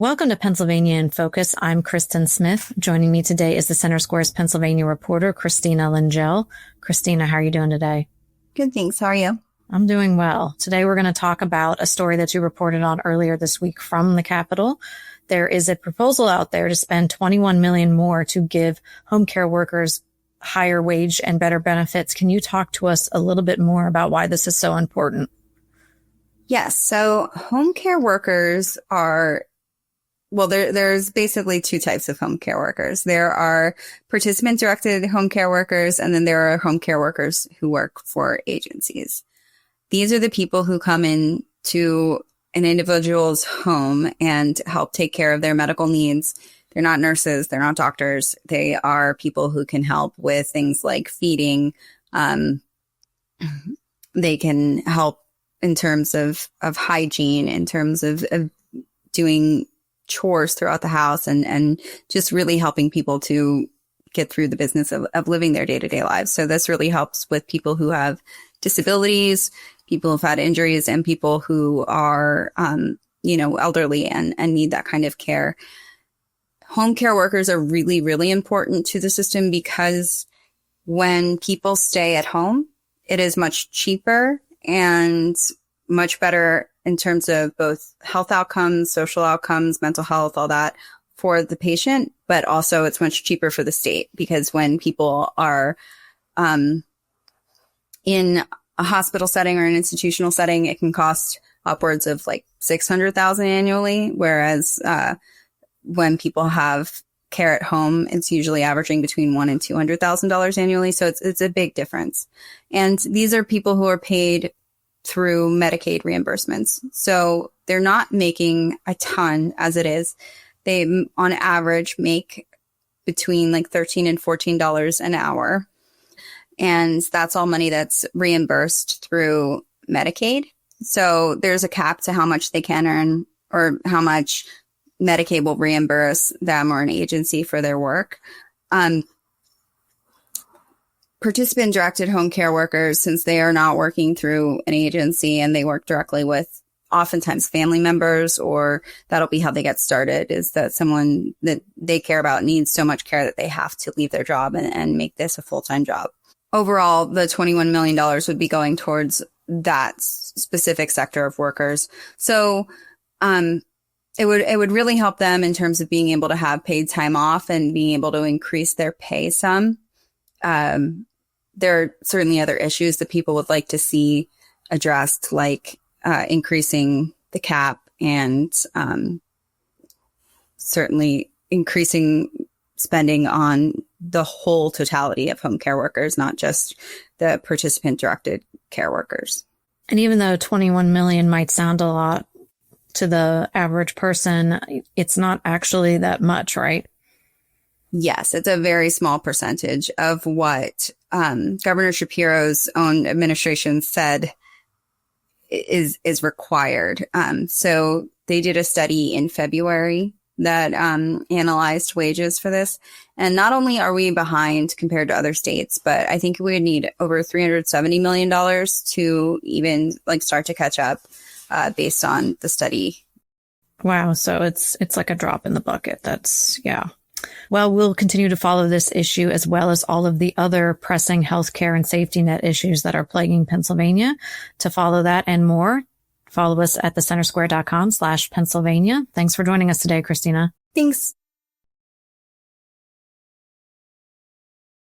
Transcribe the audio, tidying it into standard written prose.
Welcome to Pennsylvania in Focus. I'm Kristen Smith. Joining me today is the Center Square's Pennsylvania reporter, Christina Lingell. Christina, how are you doing today? Good, thanks. How are you? I'm doing well. Today we're going to talk about a story that you reported on earlier this week from the Capitol. There is a proposal out there to spend $21 million more to give home care workers higher wage and better benefits. Can you talk to us a little bit more about why this is so important? Yes. So home care workers are, there's basically two types of home care workers. There are participant-directed home care workers, and then there are home care workers who work for agencies. These are the people who come in to an individual's home and help take care of their medical needs. They're not nurses. They're not doctors. They are people who can help with things like feeding. They can help in terms of hygiene, in terms of doing chores throughout the house, and just really helping people to get through the business of living their day-to-day lives. So this really helps with people who have disabilities, people who've had injuries, and people who are, elderly and need that kind of care. Home care workers are really, really important to the system because when people stay at home, it is much cheaper and much better in terms of both health outcomes, social outcomes, mental health, all that for the patient, but also it's much cheaper for the state because when people are in a hospital setting or an institutional setting, it can cost upwards of like $600,000 annually, whereas when people have care at home, it's usually averaging between $100,000 and $200,000 annually. So it's a big difference. And these are people who are paid through Medicaid reimbursements. So they're not making a ton as it is. They on average make between like $13 and $14 an hour. And that's all money that's reimbursed through Medicaid. So there's a cap to how much they can earn or how much Medicaid will reimburse them or an agency for their work. Participant-directed home care workers, since they are not working through an agency and they work directly with oftentimes family members, or that'll be how they get started, is that someone that they care about needs so much care that they have to leave their job and make this a full-time job. Overall, the $21 million would be going towards that specific sector of workers. So it would really help them in terms of being able to have paid time off and being able to increase their pay some. There are certainly other issues that people would like to see addressed, like increasing the cap and certainly increasing spending on the whole totality of home care workers, not just the participant-directed care workers. And even though 21 million might sound a lot to the average person, it's not actually that much, right? Yes, it's a very small percentage of what Governor Shapiro's own administration said is required. So they did a study in February that analyzed wages for this. And not only are we behind compared to other states, but I think we would need over $370 million to even start to catch up based on the study. Wow. So it's like a drop in the bucket. Yeah. Well, we'll continue to follow this issue as well as all of the other pressing healthcare and safety net issues that are plaguing Pennsylvania. To follow that and more, follow us at thecentersquare.com/Pennsylvania. Thanks for joining us today, Christina. Thanks.